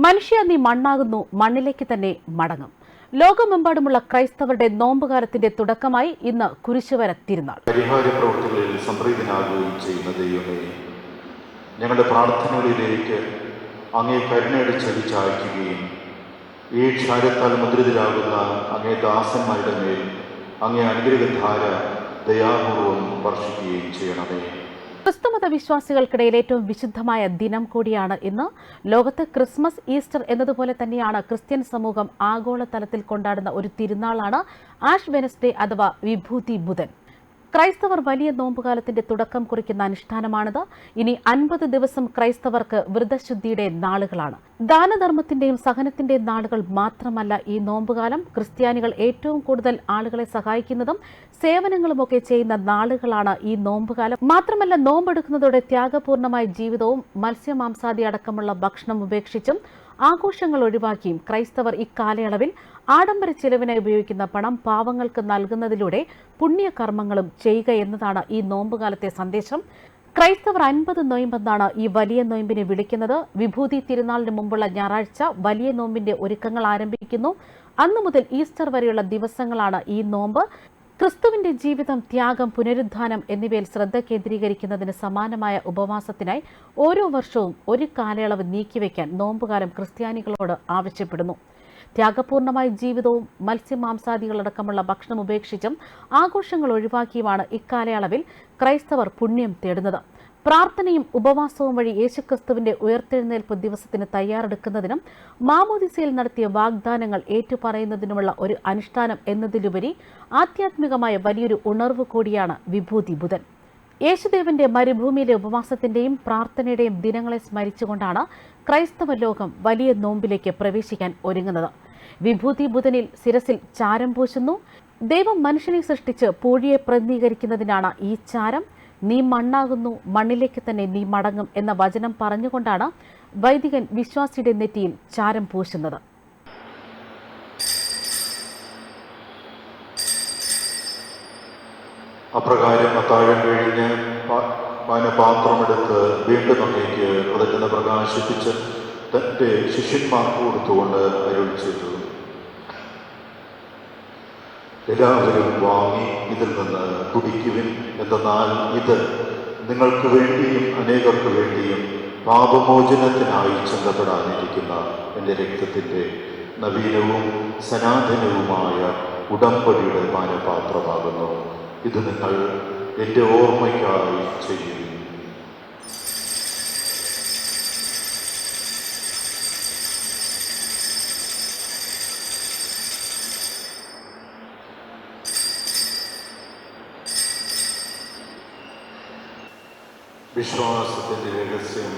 മനുഷ്യ നീ മണ്ണാകുന്നു, മണ്ണിലേക്ക് തന്നെ മടങ്ങും. ലോകമെമ്പാടുമുള്ള ക്രൈസ്തവരുടെ നോമ്പുകാലത്തിന്റെ തുടക്കമായി ഇന്ന് കുരിശുവര തിരുനാൾ. പരിഹാര പ്രവൃത്തികളിൽ സംപ്രീതനാകുകയും ചെയ്യുന്ന ദൈവമേ, ഞങ്ങളുടെ പ്രാർത്ഥനകളിലേക്ക് അങ്ങേ കരുണയുടെ ചെവി ചായ്ക്കുകയും ഈ ക്ഷാരത്താൽ മുദ്രിതരാകുന്ന അങ്ങേ ദാസന്മാരുടെ മേൽ അങ്ങേ അനുഗ്രഹധാര ദയാപൂർവം വർഷിക്കുകയും ചെയ്യണമേ. ക്രിസ്തുമത വിശ്വാസികൾക്കിടയിൽ ഏറ്റവും വിശുദ്ധമായ ദിനം കൂടിയാണ് ഇന്ന്. ലോകത്ത് ക്രിസ്മസ്, ഈസ്റ്റർ എന്നതുപോലെ തന്നെയാണ് ക്രിസ്ത്യൻ സമൂഹം ആഗോളതലത്തിൽ കൊണ്ടാടുന്ന ഒരു തിരുനാളാണ് ആഷ് വെനസ്ഡേ അഥവാ വിഭൂതി ബുധൻ. ക്രൈസ്തവർ വലിയ നോമ്പുകാലത്തിന്റെ തുടക്കം കുറിക്കുന്ന അനുഷ്ഠാനമാണിത്. ഇനി 50 ദിവസം ക്രൈസ്തവർക്ക് വ്രതശുദ്ധിയുടെ നാളുകളാണ്. ദാനധർമ്മത്തിന്റെയും സഹനത്തിന്റെയും നാളുകൾ മാത്രമല്ല ഈ നോമ്പുകാലം. ക്രിസ്ത്യാനികൾ ഏറ്റവും കൂടുതൽ ആളുകളെ സഹായിക്കുന്നതും സേവനങ്ങളുമൊക്കെ ചെയ്യുന്ന നാളുകളാണ് ഈ നോമ്പുകാലം. മാത്രമല്ല, നോമ്പെടുക്കുന്നതോടെ ത്യാഗപൂർണമായ ജീവിതവും മത്സ്യമാംസാദി അടക്കമുള്ള ഭക്ഷണം ഉപേക്ഷിച്ചും ആഘോഷങ്ങൾ ഒഴിവാക്കിയും ക്രൈസ്തവർ ഇക്കാലയളവിൽ ആഡംബര ചെലവിനായി ഉപയോഗിക്കുന്ന പണം പാവങ്ങൾക്ക് നൽകുന്നതിലൂടെ പുണ്യകർമ്മങ്ങളും ചെയ്യുക എന്നതാണ് ഈ നോമ്പുകാലത്തെ സന്ദേശം. ക്രൈസ്തവർ 50 നോയമ്പെന്നാണ് ഈ വലിയ നോയമ്പിനെ വിളിക്കുന്നത്. വിഭൂതി തിരുനാളിന് മുമ്പുള്ള ഞായറാഴ്ച വലിയ നോമ്പിന്റെ ഒരുക്കങ്ങൾ ആരംഭിക്കുന്നു. അന്നു മുതൽ ഈസ്റ്റർ വരെയുള്ള ദിവസങ്ങളാണ് ഈ നോമ്പ്. ക്രിസ്തുവിന്റെ ജീവിതം, ത്യാഗം, പുനരുദ്ധാനം എന്നിവയിൽ ശ്രദ്ധ കേന്ദ്രീകരിക്കുന്നതിന് സമാനമായ ഉപവാസത്തിനായി ഓരോ വർഷവും ഒരു കാലയളവ് നീക്കിവെക്കാൻ നോമ്പുകാലം ക്രിസ്ത്യാനികളോട് ആവശ്യപ്പെടുന്നു. ത്യാഗപൂർണമായ ജീവിതവും മത്സ്യമാംസാദികളടക്കമുള്ള ഭക്ഷണം ഉപേക്ഷിച്ചും ആഘോഷങ്ങൾ ഒഴിവാക്കിയുമാണ് ഇക്കാലയളവിൽ ക്രൈസ്തവർ പുണ്യം തേടുന്നത്. പ്രാർത്ഥനയും ഉപവാസവും വഴി യേശുക്രിസ്തുവിന്റെ ഉയർത്തെഴുന്നേൽപ്പ് ദിവസത്തിന് തയ്യാറെടുക്കുന്നതിനും മാമോദിസയിൽ നടത്തിയ വാഗ്ദാനങ്ങൾ ഏറ്റുപറയുന്നതിനുമുള്ള ഒരു അനുഷ്ഠാനം എന്നതിലുപരി ആധ്യാത്മികമായ വലിയൊരു ഉണർവ് കൂടിയാണ് വിഭൂതി ബുധൻ. യേശുദേവന്റെ മരുഭൂമിയിലെ ഉപവാസത്തിന്റെയും പ്രാർത്ഥനയുടെയും ദിനങ്ങളെ സ്മരിച്ചുകൊണ്ടാണ് ക്രൈസ്തവ ലോകം വലിയ നോമ്പിലേക്ക് പ്രവേശിക്കാൻ ഒരുങ്ങുന്നത്. വിഭൂതി ബുധനിൽ ശിരസിൽ ചാരം പൂശുന്നു. ദൈവം മനുഷ്യനെ സൃഷ്ടിച്ച് പൂഴിയെ പ്രതിനിധീകരിക്കുന്നതിനാണ് ഈ ചാരം. നീ മണ്ണാകുന്നു, മണ്ണിലേക്ക് തന്നെ നീ മടങ്ങും എന്ന വചനം പറഞ്ഞുകൊണ്ടാണ് വൈദികൻ വിശ്വാസിയുടെ നെറ്റിയിൽ ചാരം പൂശുന്നത്. അപ്രകാരം അത്താഴം കഴിഞ്ഞ് പാനപാത്രമെടുത്ത് വീണ്ടും അങ്ങേക്ക് കൃതജ്ഞത പ്രകാശിപ്പിച്ച് തന്റെ ശിഷ്യന്മാർക്ക് കൊടുത്തുകൊണ്ട് അരുൾ ചെയ്തു, എല്ലാവരും വാങ്ങി ഇതിൽ നിന്ന് കുടിക്കുവിൻ. എന്തെന്നാൽ ഇത് നിങ്ങൾക്ക് വേണ്ടിയും അനേകർക്ക് വേണ്ടിയും പാപമോചനത്തിനായി ചിന്തപ്പെടാനിരിക്കുന്ന എൻ്റെ രക്തത്തിൻ്റെ നവീനവും സനാതനവുമായ ഉടമ്പടിയുടെ പാനപാത്രമാകുന്നു. ഇത് നിങ്ങൾ എൻ്റെ ഓർമ്മയ്ക്കായി ചെയ്യുക. വിശ്വാസത്തിൻ്റെ രഹസ്യം.